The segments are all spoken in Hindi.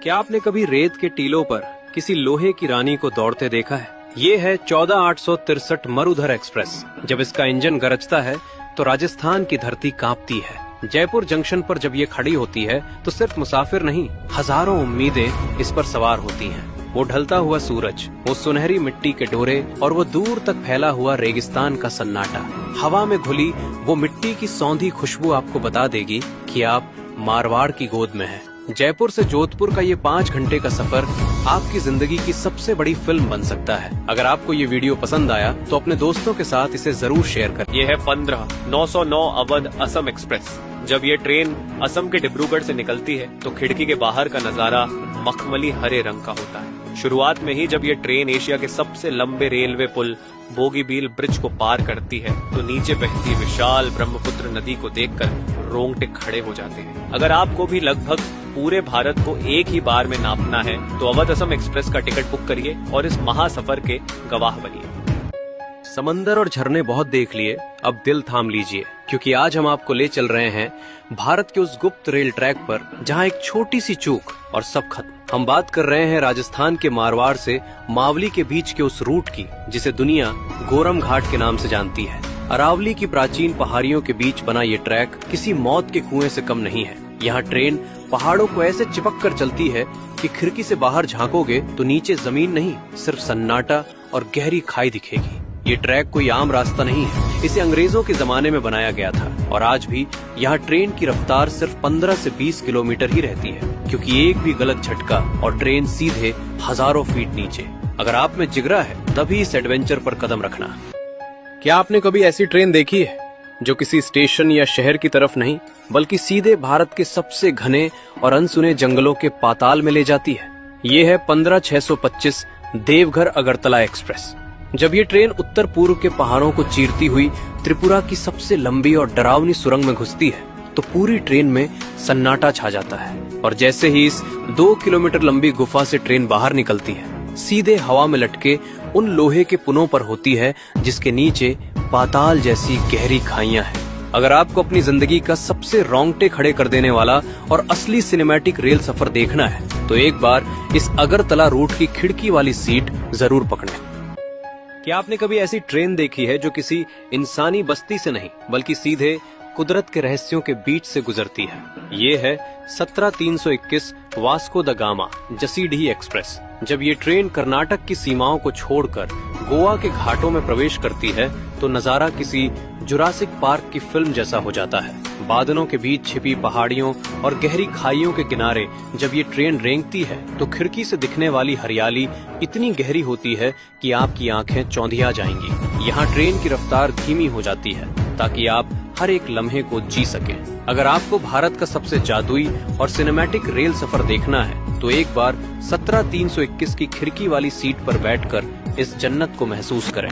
क्या आपने कभी रेत के टीलों पर किसी लोहे की रानी को दौड़ते देखा है? ये है 14863 मरुधर एक्सप्रेस। जब इसका इंजन गरजता है तो राजस्थान की धरती कांपती है। जयपुर जंक्शन पर जब ये खड़ी होती है तो सिर्फ मुसाफिर नहीं, हजारों उम्मीदें इस पर सवार होती हैं। वो ढलता हुआ सूरज, वो सुनहरी मिट्टी के डोरे और वो दूर तक फैला हुआ रेगिस्तान का सन्नाटा। हवा में घुली वो मिट्टी की सौंधी खुशबू आपको बता देगी कि आप मारवाड़ की गोद में हैं। जयपुर से जोधपुर का ये 5 घंटे का सफर आपकी जिंदगी की सबसे बड़ी फिल्म बन सकता है। अगर आपको ये वीडियो पसंद आया तो अपने दोस्तों के साथ इसे जरूर शेयर करें। ये है 15909 अवध असम एक्सप्रेस। जब ये ट्रेन असम के डिब्रूगढ़ से निकलती है तो खिड़की के बाहर का नजारा मखमली हरे रंग का होता है। शुरुआत में ही जब ये ट्रेन एशिया के सबसे लंबे रेलवे पुल बोगीबील ब्रिज को पार करती है तो नीचे बहती विशाल ब्रह्मपुत्र नदी को देखकर रोंगटे खड़े हो जाते हैं। अगर आपको भी लगभग पूरे भारत को एक ही बार में नापना है तो अवध असम एक्सप्रेस का टिकट बुक करिए और इस महासफर के गवाह बनिए। समंदर और झरने बहुत देख लिए, अब दिल थाम लीजिए, क्योंकि आज हम आपको ले चल रहे हैं भारत के उस गुप्त रेल ट्रैक पर जहां एक छोटी सी चूक और सब खत्म। हम बात कर रहे हैं राजस्थान के मारवाड़ से मावली के बीच के उस रूट की जिसे दुनिया गोरम घाट के नाम से जानती है। अरावली की प्राचीन पहाड़ियों के बीच बना ये ट्रैक किसी मौत के कुएं से कम नहीं है। यहाँ ट्रेन पहाड़ों को ऐसे चिपक कर चलती है कि खिड़की से बाहर झांकोगे तो नीचे जमीन नहीं, सिर्फ सन्नाटा और गहरी खाई दिखेगी। ये ट्रैक कोई आम रास्ता नहीं है, इसे अंग्रेजों के जमाने में बनाया गया था और आज भी यहाँ ट्रेन की रफ्तार सिर्फ 15 से 20 किलोमीटर ही रहती है, क्योंकि एक भी गलत झटका और ट्रेन सीधे हजारों फीट नीचे। अगर आप में जिगरा है तभी इस एडवेंचर पर कदम रखना। क्या आपने कभी ऐसी ट्रेन देखी है जो किसी स्टेशन या शहर की तरफ नहीं बल्कि सीधे भारत के सबसे घने और अनसुने जंगलों के पाताल में ले जाती है? ये है 15625 देवघर अगरतला एक्सप्रेस। जब ये ट्रेन उत्तर पूर्व के पहाड़ों को चीरती हुई त्रिपुरा की सबसे लंबी और डरावनी सुरंग में घुसती है तो पूरी ट्रेन में सन्नाटा छा जाता है और जैसे ही इस 2 किलोमीटर लंबी गुफा से ट्रेन बाहर निकलती है, सीधे हवा में लटके उन लोहे के पुनों पर होती है जिसके नीचे पाताल जैसी गहरी खाइयां हैं। अगर आपको अपनी जिंदगी का सबसे रोंगटे खड़े कर देने वाला और असली सिनेमैटिक रेल सफर देखना है तो एक बार इस अगरतला रूट की खिड़की वाली सीट जरूर पकड़ें। क्या आपने कभी ऐसी ट्रेन देखी है जो किसी इंसानी बस्ती से नहीं बल्कि सीधे कुदरत के रहस्यों के बीच से गुजरती है? ये है 17321 Vasco the gamma Jasidih express. जब ये ट्रेन कर्नाटक की सीमाओं को छोड़कर गोवा के घाटों में प्रवेश करती है तो नजारा किसी जुरासिक पार्क की फिल्म जैसा हो जाता है। बादलों के बीच छिपी पहाड़ियों और गहरी खाइयों के किनारे जब ये ट्रेन रेंगती है तो खिड़की से दिखने वाली हरियाली इतनी गहरी होती है कि आपकी आंखें चौंधिया जाएंगी। यहाँ ट्रेन की रफ्तार धीमी हो जाती है ताकि आप हर एक लम्हे को जी सकें। अगर आपको भारत का सबसे जादुई और सिनेमैटिक रेल सफर देखना है तो एक बार 17321 की खिड़की वाली सीट पर बैठकर इस जन्नत को महसूस करें।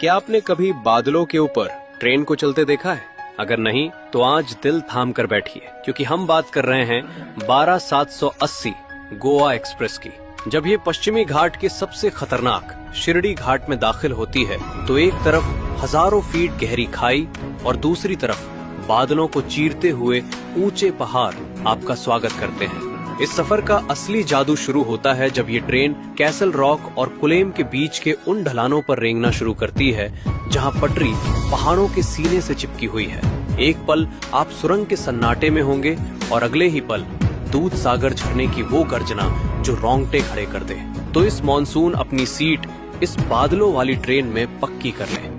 क्या आपने कभी बादलों के ऊपर ट्रेन को चलते देखा है? अगर नहीं तो आज दिल थाम कर बैठिए, क्योंकि हम बात कर रहे हैं 12780 गोवा एक्सप्रेस की। जब ये पश्चिमी घाट के सबसे खतरनाक शिरडी घाट में दाखिल होती है तो एक तरफ हजारों फीट गहरी खाई और दूसरी तरफ बादलों को चीरते हुए ऊंचे पहाड़ आपका स्वागत करते हैं। इस सफर का असली जादू शुरू होता है जब ये ट्रेन कैसल रॉक और कुलेम के बीच के उन ढलानों पर रेंगना शुरू करती है जहां पटरी पहाड़ों के सीने से चिपकी हुई है। एक पल आप सुरंग के सन्नाटे में होंगे और अगले ही पल दूध सागर झरने की वो गर्जना जो रोंगटे खड़े कर दे। तो इस मॉनसून अपनी सीट इस बादलों वाली ट्रेन में पक्की कर लें।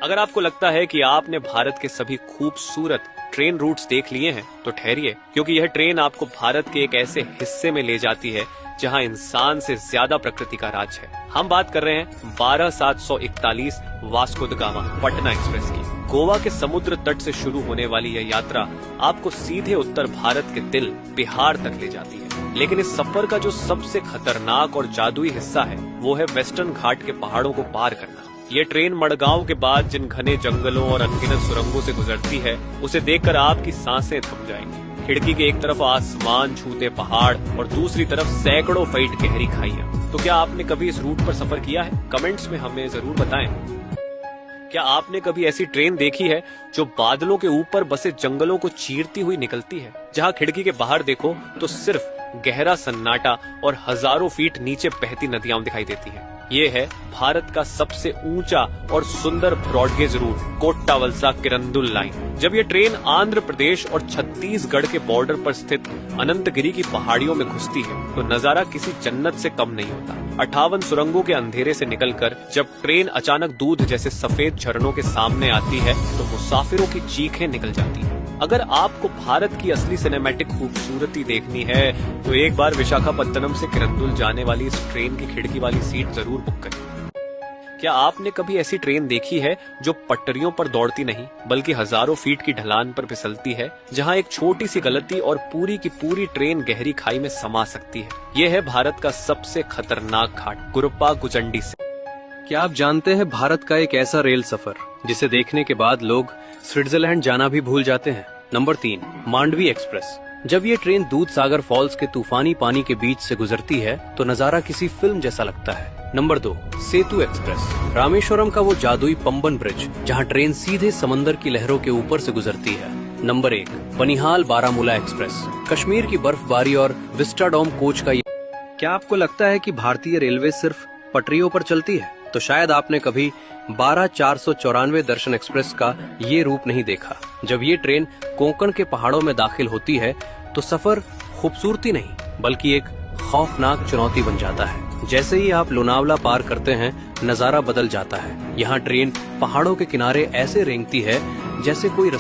अगर आपको लगता है कि आपने भारत के सभी खूबसूरत ट्रेन रूट्स देख लिए हैं तो ठहरिए, क्योंकि यह ट्रेन आपको भारत के एक ऐसे हिस्से में ले जाती है जहां इंसान से ज्यादा प्रकृति का राज है। हम बात कर रहे हैं 12741 Vasco the gamma Patna express की। गोवा के समुद्र तट से शुरू होने वाली यह यात्रा आपको सीधे उत्तर भारत के दिल बिहार तक ले जाती है। लेकिन इस सफर का जो सबसे खतरनाक और जादुई हिस्सा है वो है वेस्टर्न घाट के पहाड़ों को पार करना। ये ट्रेन मडगांव के बाद जिन घने जंगलों और अनगिनत सुरंगों से गुजरती है उसे देखकर आपकी सांसें थम जाएंगी। खिड़की के एक तरफ आसमान छूते पहाड़ और दूसरी तरफ सैकड़ों फीट गहरी खाइयां। तो क्या आपने कभी इस रूट पर सफर किया है? कमेंट्स में हमें जरूर बताएं। क्या आपने कभी ऐसी ट्रेन देखी है जो बादलों के ऊपर बसे जंगलों को चीरती हुई निकलती है, जहां खिड़की के बाहर देखो तो सिर्फ गहरा सन्नाटा और हजारों फीट नीचे बहती नदियां दिखाई देती हैं। ये है भारत का सबसे ऊंचा और सुंदर ब्रॉडगेज रूट, कोट्टावलसा किरंदुल लाइन। जब ये ट्रेन आंध्र प्रदेश और छत्तीसगढ़ के बॉर्डर पर स्थित अनंतगिरी की पहाड़ियों में घुसती है तो नजारा किसी जन्नत से कम नहीं होता। 58 सुरंगों के अंधेरे से निकलकर जब ट्रेन अचानक दूध जैसे सफेद झरनों के सामने आती है तो मुसाफिरों की चीखें निकल जाती हैं। अगर आपको भारत की असली सिनेमैटिक खूबसूरती देखनी है तो एक बार विशाखापत्तनम से किरंदुल जाने वाली इस ट्रेन की खिड़की वाली सीट जरूर बुक करें। क्या आपने कभी ऐसी ट्रेन देखी है जो पटरियों पर दौड़ती नहीं बल्कि हजारों फीट की ढलान पर फिसलती है, जहां एक छोटी सी गलती और पूरी की पूरी ट्रेन गहरी खाई में समा सकती है? यह है भारत का सबसे खतरनाक घाट, गुरुप्पा गुचंडी से। क्या आप जानते हैं भारत का एक ऐसा रेल सफर जिसे देखने के बाद लोग स्विट्जरलैंड जाना भी भूल जाते हैं? Number 3, Mandvi express. जब ये ट्रेन दूध सागर फॉल्स के तूफानी पानी के बीच से गुजरती है तो नजारा किसी फिल्म जैसा लगता है। नंबर 2, सेतु एक्सप्रेस। रामेश्वरम का वो जादुई पंबन ब्रिज जहां ट्रेन सीधे समंदर की लहरों के ऊपर से गुजरती है। Number 1, Banihal Baramulla express. कश्मीर की बर्फबारी और विस्टाडोम कोच का क्या आपको लगता है कि भारतीय रेलवे सिर्फ पटरियों पर चलती है? तो शायद आपने कभी 12-494 दर्शन एक्सप्रेस का ये रूप नहीं देखा। जब ये ट्रेन कोंकण के पहाड़ों में दाखिल होती है तो सफर खूबसूरती नहीं बल्कि एक खौफनाक चुनौती बन जाता है। जैसे ही आप लोनावला पार करते हैं नजारा बदल जाता है। यहाँ ट्रेन पहाड़ों के किनारे ऐसे रेंगती है जैसे कोई